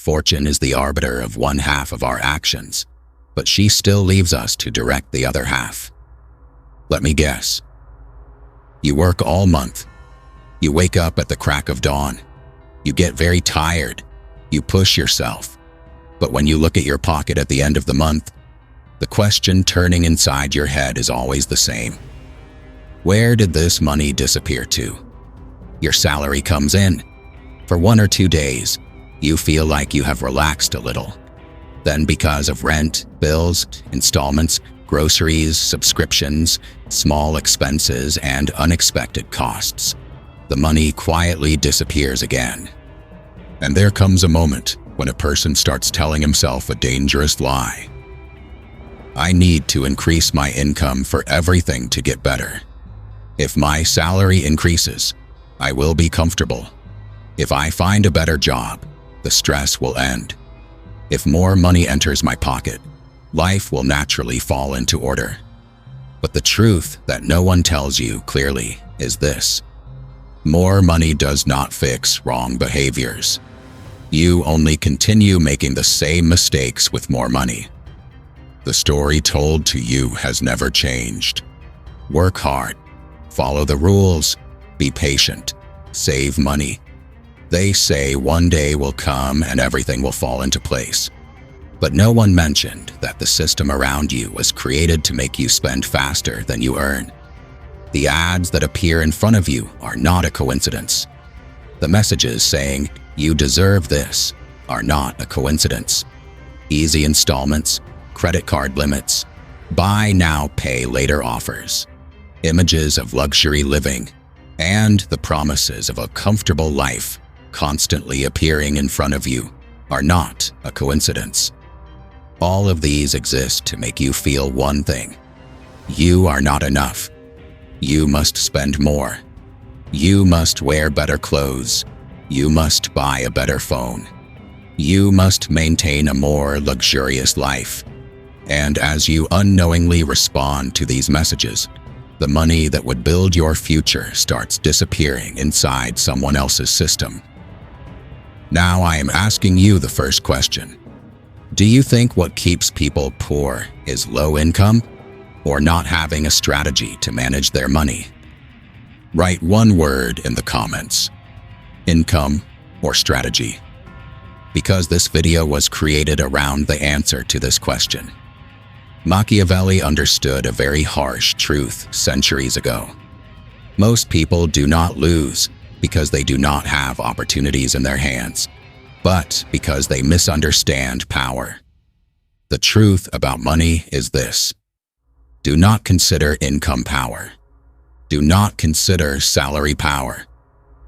Fortune is the arbiter of one half of our actions, but she still leaves us to direct the other half. Let me guess. You work all month. You wake up at the crack of dawn. You get very tired. You push yourself. But when you look at your pocket at the end of the month, the question turning inside your head is always the same. Where did this money disappear to? Your salary comes in. For 1 or 2 days, you feel like you have relaxed a little. Then because of rent, bills, installments, groceries, subscriptions, small expenses, and unexpected costs, the money quietly disappears again. And there comes a moment when a person starts telling himself a dangerous lie. I need to increase my income for everything to get better. If my salary increases, I will be comfortable. If I find a better job, the stress will end. If more money enters my pocket, life will naturally fall into order. But the truth that no one tells you clearly is this: more money does not fix wrong behaviors. You only continue making the same mistakes with more money. The story told to you has never changed. Work hard, follow the rules, be patient, save money. They say one day will come and everything will fall into place. But no one mentioned that the system around you was created to make you spend faster than you earn. The ads that appear in front of you are not a coincidence. The messages saying, "You deserve this," are not a coincidence. Easy installments, credit card limits, buy now, pay later offers, images of luxury living, and the promises of a comfortable life constantly appearing in front of you are not a coincidence. All of these exist to make you feel one thing: you are not enough. You must spend more. You must wear better clothes. You must buy a better phone. You must maintain a more luxurious life. And as you unknowingly respond to these messages, the money that would build your future starts disappearing inside someone else's system. Now I am asking you the first question. Do you think what keeps people poor is low income or not having a strategy to manage their money? Write one word in the comments: income or strategy, because this video was created around the answer to this question. Machiavelli understood a very harsh truth centuries ago. Most people do not lose because they do not have opportunities in their hands, but because they misunderstand power. The truth about money is this: do not consider income power. Do not consider salary power.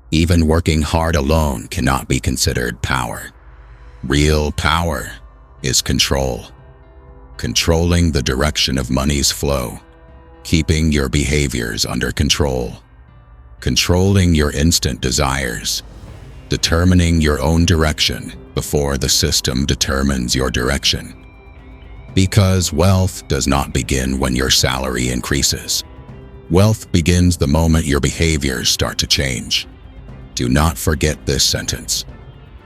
Even working hard alone cannot be considered power. Real power is control. Controlling the direction of money's flow, keeping your behaviors under control, controlling your instant desires, determining your own direction before the system determines your direction. Because wealth does not begin when your salary increases. Wealth begins the moment your behaviors start to change. Do not forget this sentence.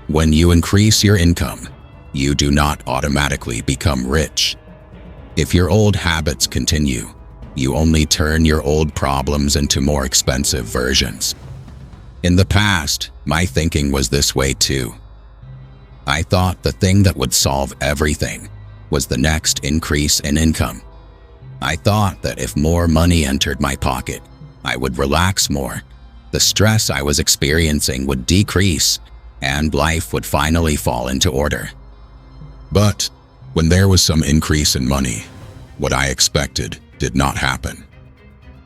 When you increase your income, you do not automatically become rich. If your old habits continue, you only turn your old problems into more expensive versions. In the past, my thinking was this way too. I thought the thing that would solve everything was the next increase in income. I thought that if more money entered my pocket, I would relax more, the stress I was experiencing would decrease, and life would finally fall into order. But when there was some increase in money, what I expected did not happen,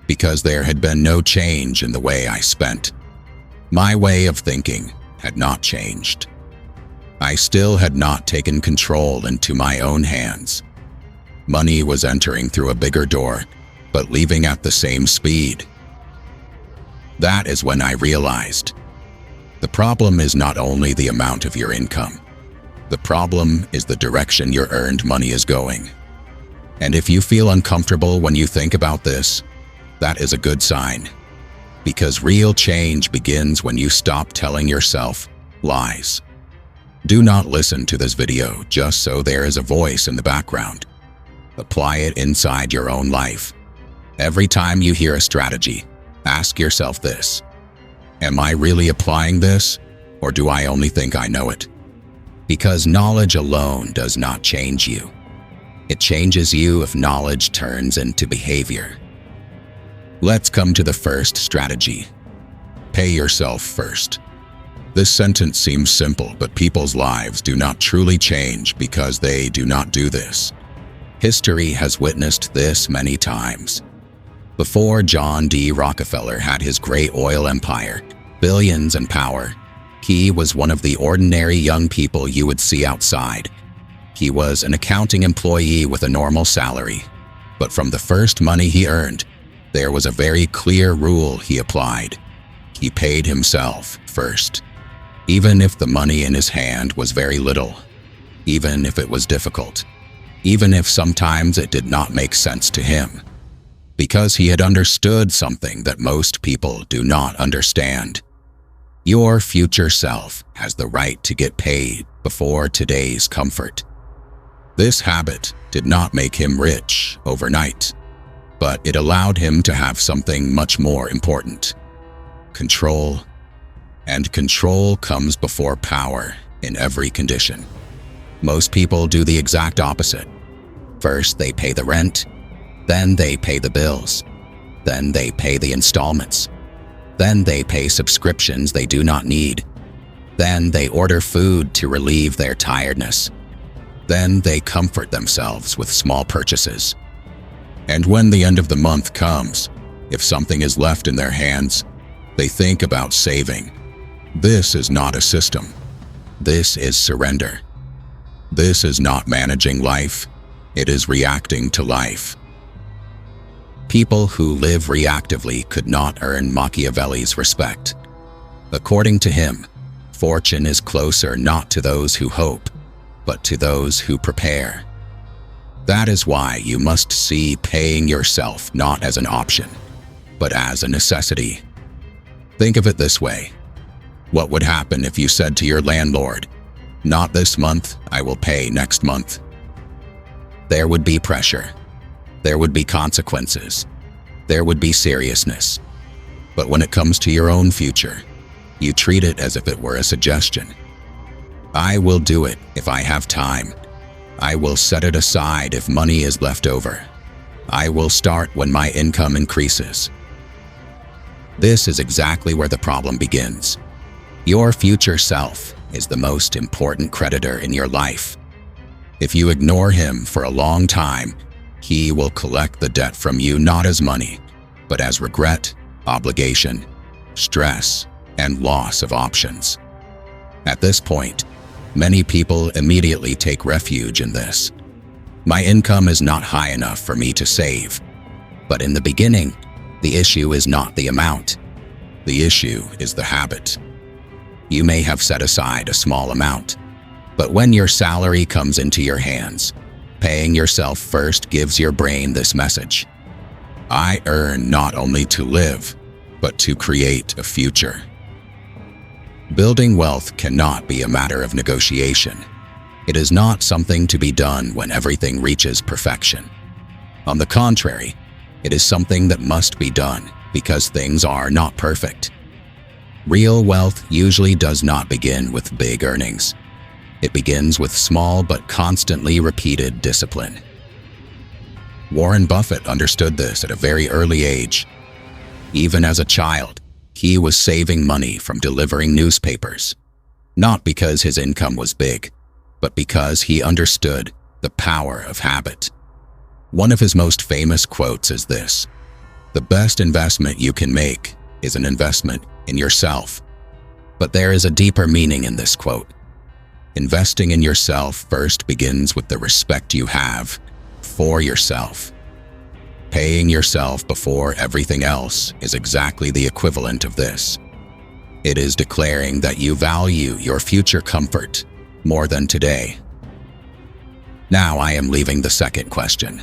because there had been no change in the way I spent. My way of thinking had not changed. I still had not taken control into my own hands. Money was entering through a bigger door, but leaving at the same speed. That is when I realized the problem is not only the amount of your income. The problem is the direction your earned money is going. And if you feel uncomfortable when you think about this, that is a good sign. Because real change begins when you stop telling yourself lies. Do not listen to this video just so there is a voice in the background. Apply it inside your own life. Every time you hear a strategy, ask yourself this: am I really applying this, or do I only think I know it? Because knowledge alone does not change you. It changes you if knowledge turns into behavior. Let's come to the first strategy. Pay yourself first. This sentence seems simple, but people's lives do not truly change because they do not do this. History has witnessed this many times. Before John D. Rockefeller had his great oil empire, billions and power, he was one of the ordinary young people you would see outside. He was an accounting employee with a normal salary. But from the first money he earned, there was a very clear rule he applied. He paid himself first. Even if the money in his hand was very little, even if it was difficult, even if sometimes it did not make sense to him, because he had understood something that most people do not understand. Your future self has the right to get paid before today's comfort. This habit did not make him rich overnight, but it allowed him to have something much more important: control. And control comes before power in every condition. Most people do the exact opposite. First, they pay the rent, then they pay the bills, then they pay the installments, then they pay subscriptions they do not need, then they order food to relieve their tiredness, then they comfort themselves with small purchases. And when the end of the month comes, if something is left in their hands, they think about saving. This is not a system. This is surrender. This is not managing life. It is reacting to life. People who live reactively could not earn Machiavelli's respect. According to him, fortune is closer not to those who hope, but to those who prepare. That is why you must see paying yourself not as an option, but as a necessity. Think of it this way. What would happen if you said to your landlord, "Not this month, I will pay next month"? There would be pressure. There would be consequences. There would be seriousness. But when it comes to your own future, you treat it as if it were a suggestion. I will do it if I have time. I will set it aside if money is left over. I will start when my income increases. This is exactly where the problem begins. Your future self is the most important creditor in your life. If you ignore him for a long time, he will collect the debt from you not as money, but as regret, obligation, stress, and loss of options. At this point, many people immediately take refuge in this. My income is not high enough for me to save. But in the beginning, the issue is not the amount. The issue is the habit. You may have set aside a small amount, but when your salary comes into your hands, paying yourself first gives your brain this message: I earn not only to live, but to create a future. Building wealth cannot be a matter of negotiation. It is not something to be done when everything reaches perfection. On the contrary, it is something that must be done because things are not perfect. Real wealth usually does not begin with big earnings. It begins with small but constantly repeated discipline. Warren Buffett understood this at a very early age. Even as a child, he was saving money from delivering newspapers, not because his income was big, but because he understood the power of habit. One of his most famous quotes is this: "The best investment you can make is an investment in yourself." But there is a deeper meaning in this quote. Investing in yourself first begins with the respect you have for yourself. Paying yourself before everything else is exactly the equivalent of this. It is declaring that you value your future comfort more than today. Now I am leaving the second question.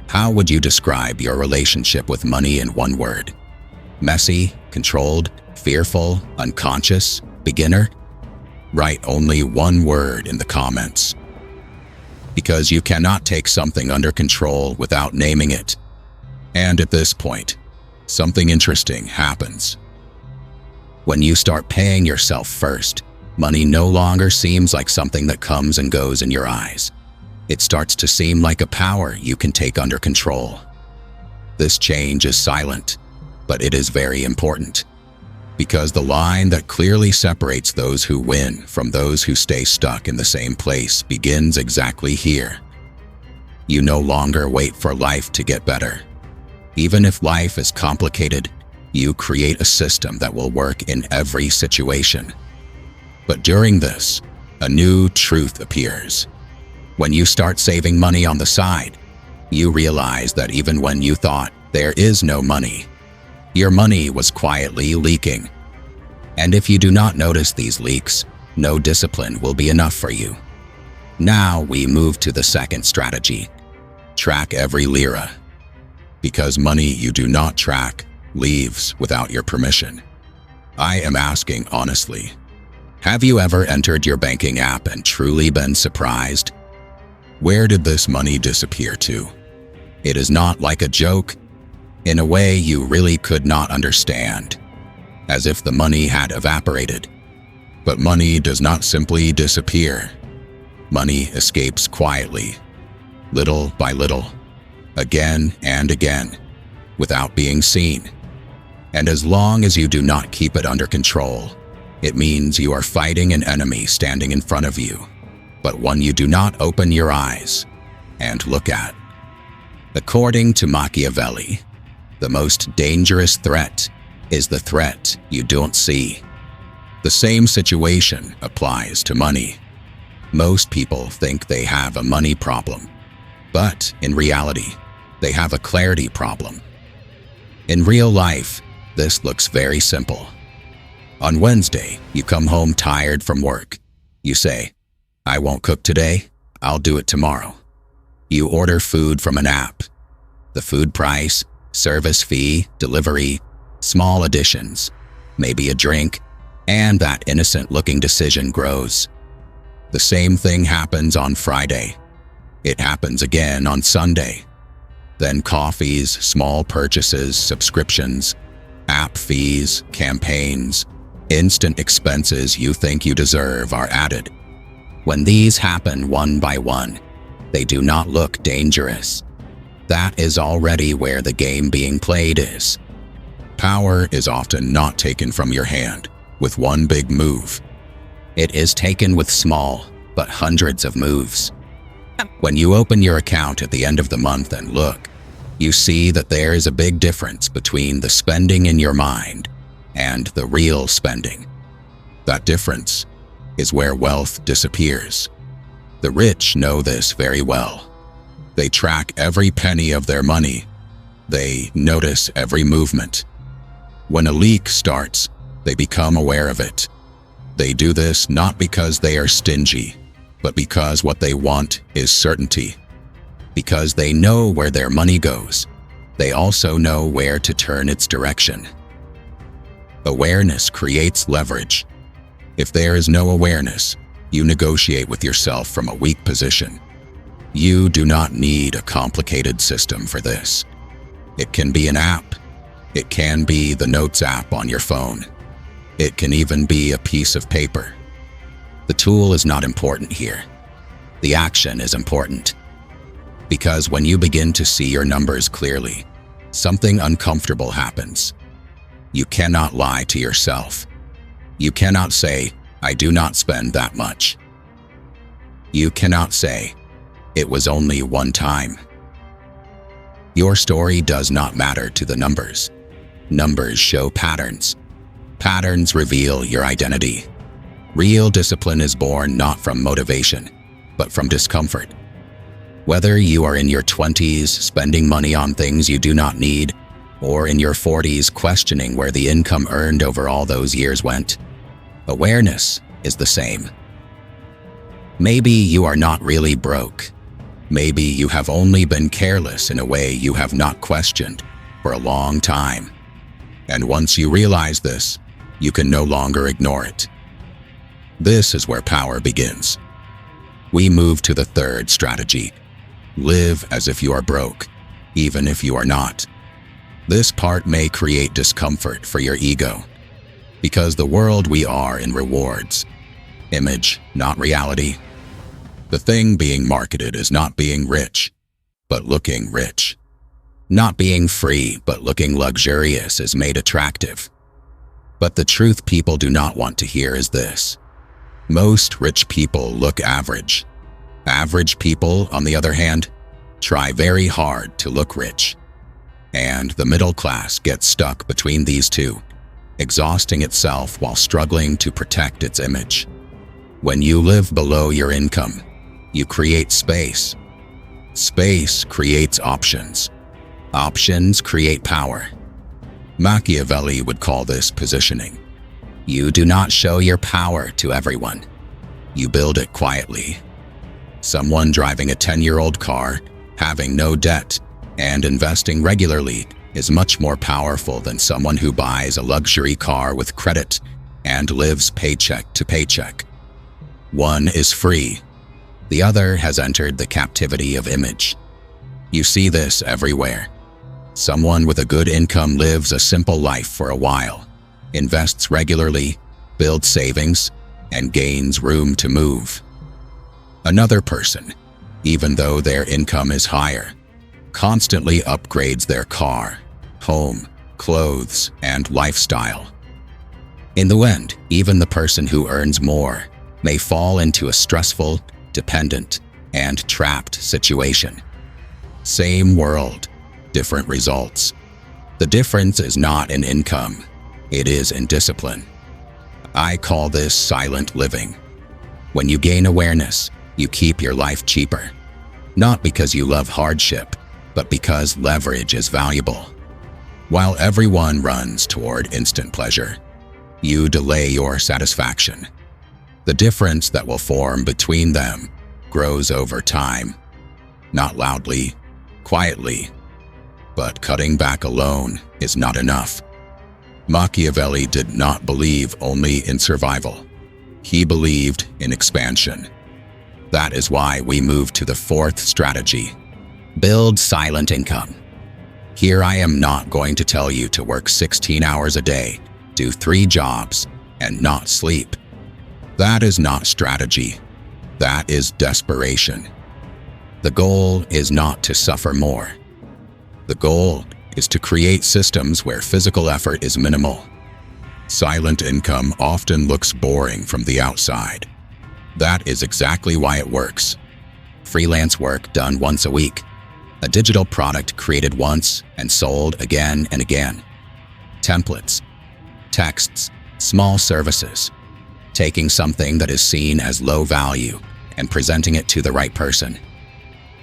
How would you describe your relationship with money in one word? Messy, controlled, fearful, unconscious, beginner? write only one word in the comments. Because you cannot take something under control without naming it. And at this point, something interesting happens. When you start paying yourself first, money no longer seems like something that comes and goes in your eyes. It starts to seem like a power you can take under control. This change is silent, but it is very important. Because the line that clearly separates those who win from those who stay stuck in the same place begins exactly here. You no longer wait for life to get better. Even if life is complicated, you create a system that will work in every situation. But during this, a new truth appears. When you start saving money on the side, you realize that even when you thought there is no money, your money was quietly leaking. And if you do not notice these leaks, no discipline will be enough for you. Now we move to the second strategy. Track every lira. Because money you do not track leaves without your permission. I am asking honestly, have you ever entered your banking app and truly been surprised? Where did this money disappear to? It is not like a joke. In a way you really could not understand, as if the money had evaporated. But money does not simply disappear. Money escapes quietly, little by little, again and again, without being seen. And as long as you do not keep it under control, it means you are fighting an enemy standing in front of you, but one you do not open your eyes and look at. According to Machiavelli, the most dangerous threat is the threat you don't see. The same situation applies to money. Most people think they have a money problem, but in reality, they have a clarity problem. In real life, this looks very simple. On Wednesday, you come home tired from work. You say, I won't cook today, I'll do it tomorrow. You order food from an app. The food price, service fee, delivery, small additions, maybe a drink, and that innocent-looking decision grows. The same thing happens on Friday. It happens again on Sunday. Then coffees, small purchases, subscriptions, app fees, campaigns, instant expenses you think you deserve are added. When these happen one by one, they do not look dangerous. That is already where the game being played is. Power is often not taken from your hand with one big move. It is taken with small, but hundreds of moves. When you open your account at the end of the month and look, you see that there is a big difference between the spending in your mind and the real spending. That difference is where wealth disappears. The rich know this very well. They track every penny of their money. They notice every movement. When a leak starts, they become aware of it. They do this not because they are stingy, but because what they want is certainty. Because they know where their money goes, they also know where to turn its direction. Awareness creates leverage. If there is no awareness, you negotiate with yourself from a weak position. You do not need a complicated system for this. It can be an app. It can be the Notes app on your phone. It can even be a piece of paper. The tool is not important here. The action is important. Because when you begin to see your numbers clearly, something uncomfortable happens. You cannot lie to yourself. You cannot say, I do not spend that much. You cannot say, it was only one time. Your story does not matter to the numbers. Numbers show patterns. Patterns reveal your identity. Real discipline is born not from motivation, but from discomfort. Whether you are in your 20s spending money on things you do not need, or in your 40s questioning where the income earned over all those years went, awareness is the same. Maybe you are not really broke. Maybe you have only been careless in a way you have not questioned for a long time. And once you realize this, you can no longer ignore it. This is where power begins. We move to the third strategy. Live as if you are broke, even if you are not. This part may create discomfort for your ego, because the world we are in rewards image, not reality. The thing being marketed is not being rich, but looking rich. Not being free, but looking luxurious is made attractive. But the truth people do not want to hear is this. Most rich people look average. Average people, on the other hand, try very hard to look rich. And the middle class gets stuck between these two, exhausting itself while struggling to protect its image. When you live below your income, you create space. Space creates options. Options create power. Machiavelli would call this positioning. You do not show your power to everyone. You build it quietly. Someone driving a 10-year-old car, having no debt, and investing regularly is much more powerful than someone who buys a luxury car with credit and lives paycheck to paycheck. One is free. The other has entered the captivity of image. You see this everywhere. Someone with a good income lives a simple life for a while, invests regularly, builds savings, and gains room to move. Another person, even though their income is higher, constantly upgrades their car, home, clothes, and lifestyle. In the end, even the person who earns more may fall into a stressful, dependent, and trapped situation. Same world, different results. The difference is not in income, it is in discipline. I call this silent living. When you gain awareness, you keep your life cheaper. Not because you love hardship, but because leverage is valuable. While everyone runs toward instant pleasure, you delay your satisfaction. The difference that will form between them grows over time. Not loudly, quietly, but cutting back alone is not enough. Machiavelli did not believe only in survival. He believed in expansion. That is why we move to the fourth strategy. Build silent income. Here I am not going to tell you to work 16 hours a day, do 3 jobs, and not sleep. That is not strategy. That is desperation. The goal is not to suffer more. The goal is to create systems where physical effort is minimal. Silent income often looks boring from the outside. That is exactly why it works. Freelance work done once a week. A digital product created once and sold again and again. Templates, texts, small services. Taking something that is seen as low value and presenting it to the right person.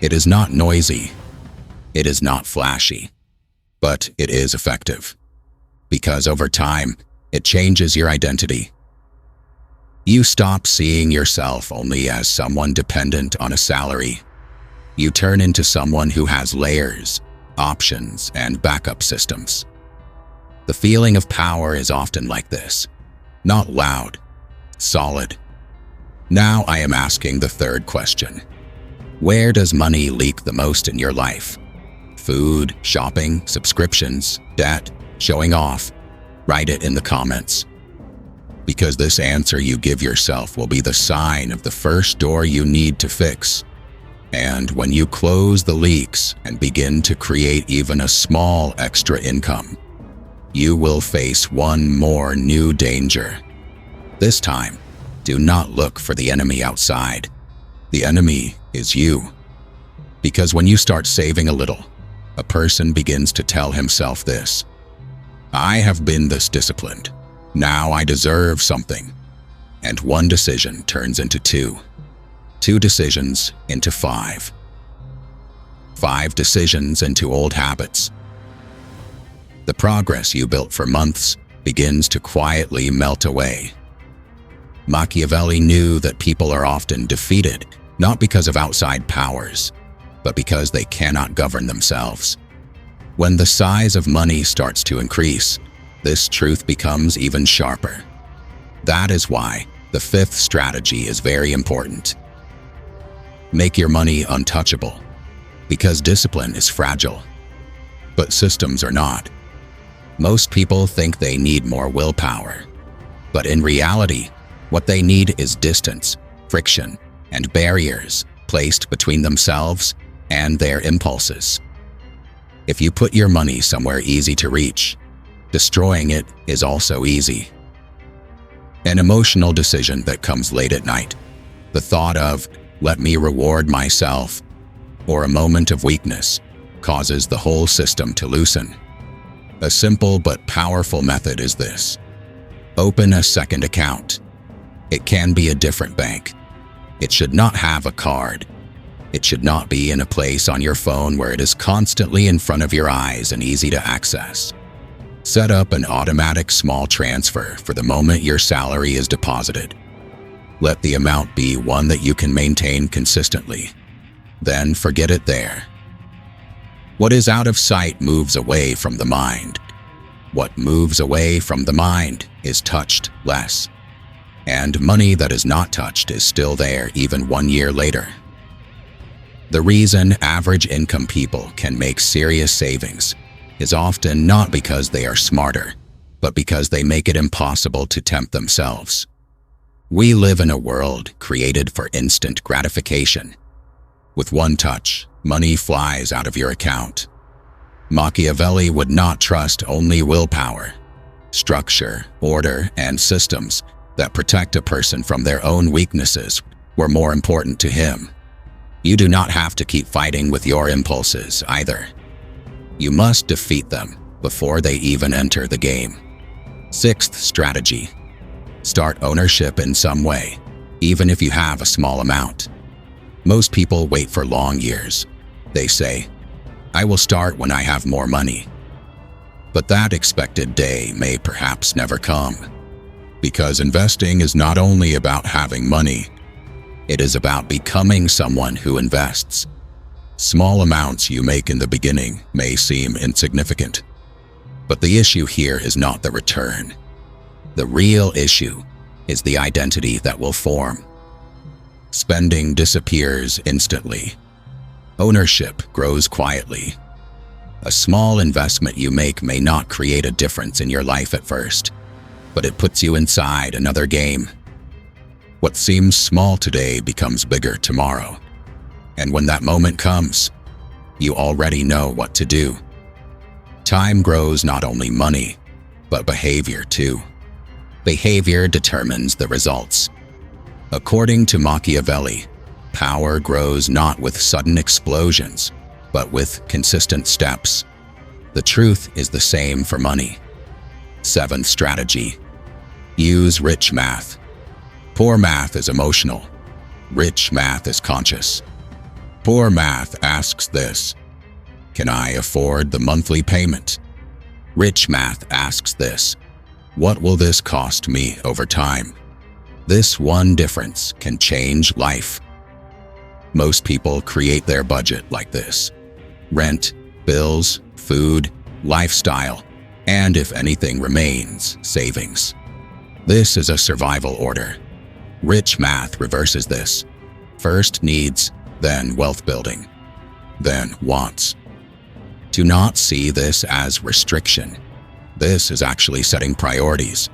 It is not noisy. It is not flashy. But it is effective. Because over time, it changes your identity. You stop seeing yourself only as someone dependent on a salary. You turn into someone who has layers, options, and backup systems. The feeling of power is often like this. Not loud, solid. Now I am asking the third question. Where does money leak the most in your life? Food, shopping, subscriptions, debt, showing off? Write it in the comments. Because this answer you give yourself will be the sign of the first door you need to fix. And when you close the leaks and begin to create even a small extra income, you will face one more new danger. This time, do not look for the enemy outside. The enemy is you. Because when you start saving a little, a person begins to tell himself this. I have been this disciplined. Now I deserve something. And one decision turns into 2. 2 decisions into 5. 5 decisions into old habits. The progress you built for months begins to quietly melt away. Machiavelli knew that people are often defeated, not because of outside powers, but because they cannot govern themselves. When the size of money starts to increase, this truth becomes even sharper. That is why The fifth strategy is very important. Make your money untouchable, because discipline is fragile, but systems are not. Most people think they need more willpower, but in reality, what they need is distance, friction, and barriers placed between themselves and their impulses. If you put your money somewhere easy to reach, destroying it is also easy. An emotional decision that comes late at night, the thought of, "Let me reward myself," or a moment of weakness, causes the whole system to loosen. A simple but powerful method is this. Open a second account. It can be a different bank. It should not have a card. It should not be in a place on your phone where it is constantly in front of your eyes and easy to access. Set up an automatic small transfer for the moment your salary is deposited. Let the amount be one that you can maintain consistently. Then forget it there. What is out of sight moves away from the mind. What moves away from the mind is touched less. And money that is not touched is still there even 1 year later. The reason average income people can make serious savings is often not because they are smarter, but because they make it impossible to tempt themselves. We live in a world created for instant gratification. With one touch, money flies out of your account. Machiavelli would not trust only willpower. Structure, order, and systems that protect a person from their own weaknesses were more important to him. You do not have to keep fighting with your impulses either. You must defeat them before they even enter the game. Sixth strategy. Start ownership in some way, even if you have a small amount. Most people wait for long years. They say, "I will start when I have more money." But that expected day may perhaps never come. Because investing is not only about having money, it is about becoming someone who invests. Small amounts you make in the beginning may seem insignificant, but the issue here is not the return. The real issue is the identity that will form. Spending disappears instantly. Ownership grows quietly. A small investment you make may not create a difference in your life at first, but it puts you inside another game. What seems small today becomes bigger tomorrow. And when that moment comes, you already know what to do. Time grows not only money, but behavior too. Behavior determines the results. According to Machiavelli, power grows not with sudden explosions, but with consistent steps. The truth is the same for money. Seventh strategy. Use rich math. Poor math is emotional. Rich math is conscious. Poor math asks this: can I afford the monthly payment? Rich math asks this: what will this cost me over time? This one difference can change life. Most people create their budget like this: rent, bills, food, lifestyle, and if anything remains, savings. This is a survival order. Rich math reverses this. First needs, then wealth building, then wants. Do not see this as restriction. This is actually setting priorities.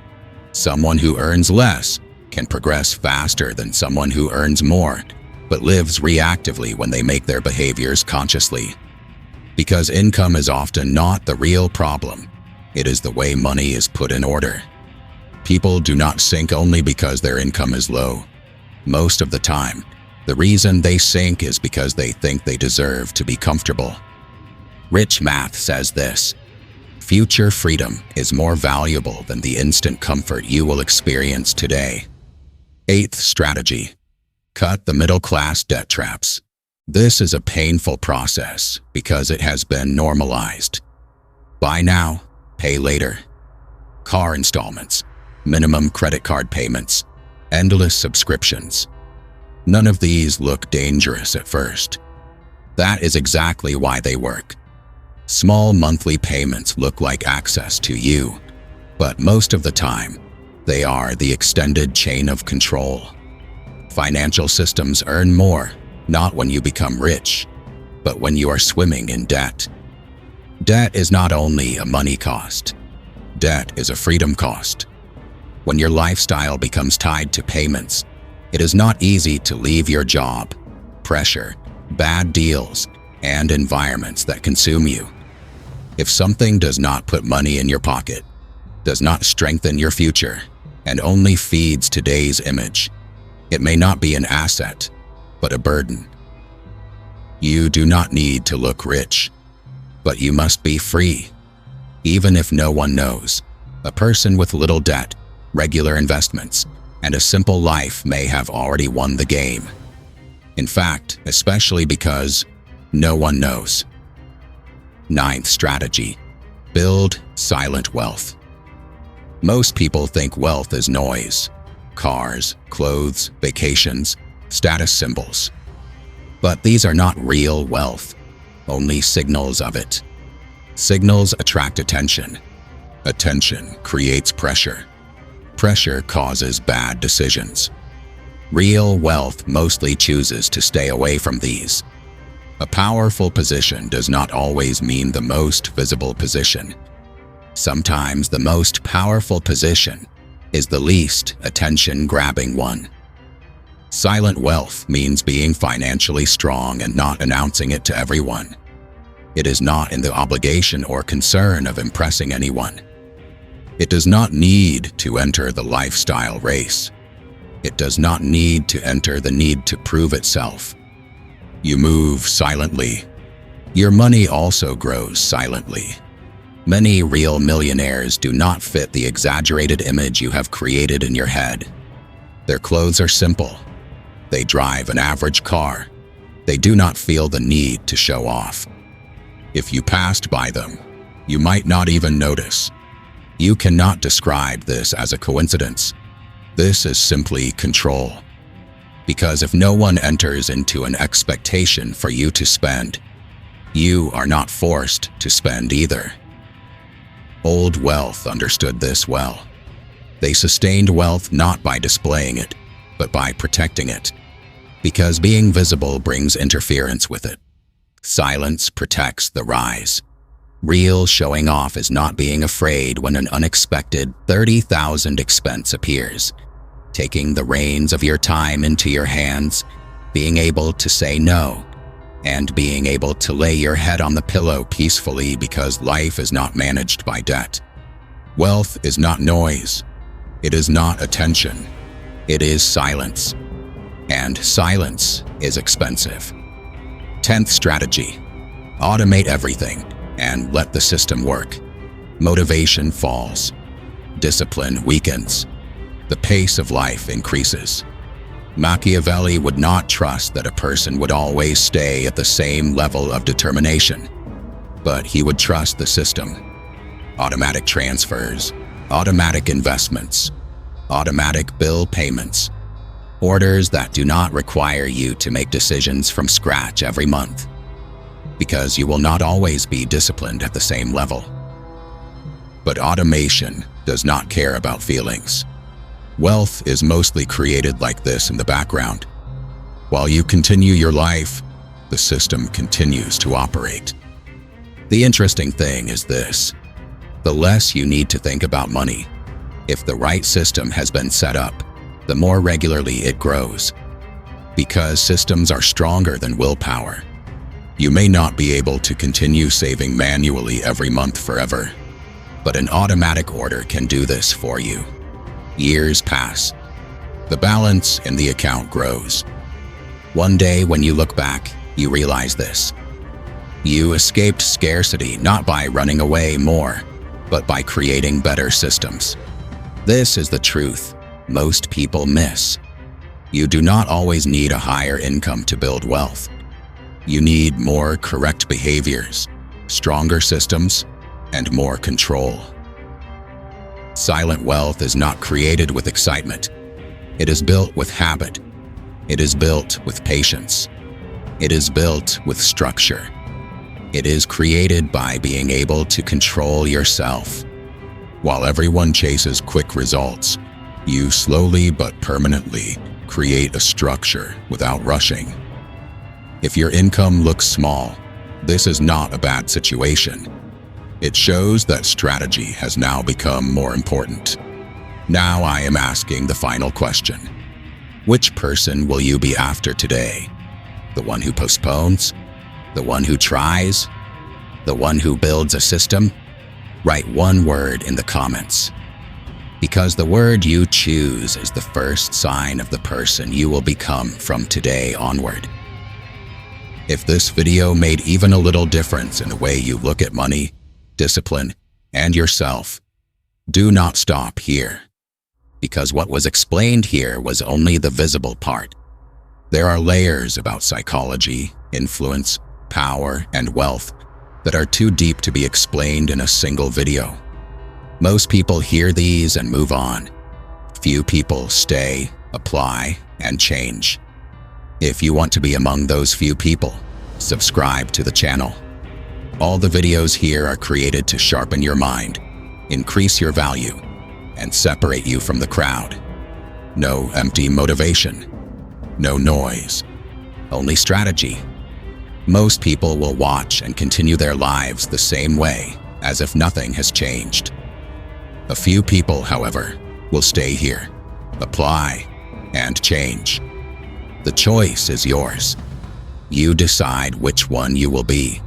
Someone who earns less can progress faster than someone who earns more, but lives reactively when they make their behaviors consciously. Because income is often not the real problem. It is the way money is put in order. People do not sink only because their income is low. Most of the time, the reason they sink is because they think they deserve to be comfortable. Rich math says this: future freedom is more valuable than the instant comfort you will experience today. Eighth strategy. Cut the middle-class debt traps. This is a painful process because it has been normalized. Buy now, pay later. Car installments, minimum credit card payments, endless subscriptions. None of these look dangerous at first. That is exactly why they work. Small monthly payments look like access to you, but most of the time, They are the extended chain of control. Financial systems earn more, not when you become rich, but when you are swimming in debt. Debt is not only a money cost. Debt is a freedom cost. When your lifestyle becomes tied to payments, it is not easy to leave your job, pressure, bad deals, and environments that consume you. If something does not put money in your pocket, does not strengthen your future, and only feeds today's image, it may not be an asset, but a burden. You do not need to look rich, but you must be free. Even if no one knows, a person with little debt, regular investments, and a simple life may have already won the game. In fact, especially because no one knows. Ninth strategy: build silent wealth. Most people think wealth is noise, cars, clothes, vacations, status symbols. But these are not real wealth, only signals of it. Signals attract attention. Attention creates pressure. Pressure causes bad decisions. Real wealth mostly chooses to stay away from these. A powerful position does not always mean the most visible position. Sometimes the most powerful position is the least attention-grabbing one. Silent wealth means being financially strong and not announcing it to everyone. It is not in the obligation or concern of impressing anyone. It does not need to enter the lifestyle race. It does not need to enter the need to prove itself. You move silently. Your money also grows silently. Many real millionaires do not fit the exaggerated image you have created in your head. Their clothes are simple. They drive an average car. They do not feel the need to show off. If you passed by them, you might not even notice. You cannot describe this as a coincidence. This is simply control. Because if no one enters into an expectation for you to spend, you are not forced to spend either. Old wealth understood this well. They sustained wealth not by displaying it, but by protecting it. Because being visible brings interference with it. Silence protects the rise. Real showing off is not being afraid when an unexpected 30,000 expense appears. Taking the reins of your time into your hands, being able to say no, and being able to lay your head on the pillow peacefully because life is not managed by debt. Wealth is not noise. It is not attention. It is silence. And silence is expensive. 10th strategy: automate everything and let the system work. Motivation falls. Discipline weakens. The pace of life increases. Machiavelli would not trust that a person would always stay at the same level of determination, but he would trust the system. Automatic transfers, automatic investments, automatic bill payments, orders that do not require you to make decisions from scratch every month, because you will not always be disciplined at the same level. But automation does not care about feelings. Wealth is mostly created like this in the background. While you continue your life, the system continues to operate. The interesting thing is this: the less you need to think about money, if the right system has been set up, the more regularly it grows. Because systems are stronger than willpower. You may not be able to continue saving manually every month forever, but an automatic order can do this for you. Years pass. The balance in the account grows. One day when you look back, you realize this. You escaped scarcity not by running away more, but by creating better systems. This is the truth most people miss. You do not always need a higher income to build wealth. You need more correct behaviors, stronger systems, and more control. Silent wealth is not created with excitement. It is built with habit. It is built with patience. It is built with structure. It is created by being able to control yourself. While everyone chases quick results, You slowly but permanently create a structure without rushing. If your income looks small, this is not a bad situation. It shows that strategy has now become more important. Now I am asking the final question. Which person will you be after today? The one who postpones? The one who tries? The one who builds a system? Write one word in the comments. Because the word you choose is the first sign of the person you will become from today onward. If this video made even a little difference in the way you look at money, discipline, and yourself, do not stop here. Because what was explained here was only the visible part. There are layers about psychology, influence, power, and wealth that are too deep to be explained in a single video. Most people hear these and move on. Few people stay, apply, and change. If you want to be among those few people, subscribe to the channel. All the videos here are created to sharpen your mind, increase your value, and separate you from the crowd. No empty motivation, no noise, only strategy. Most people will watch and continue their lives the same way, as if nothing has changed. A few people, however, will stay here, apply, and change. The choice is yours. You decide which one you will be.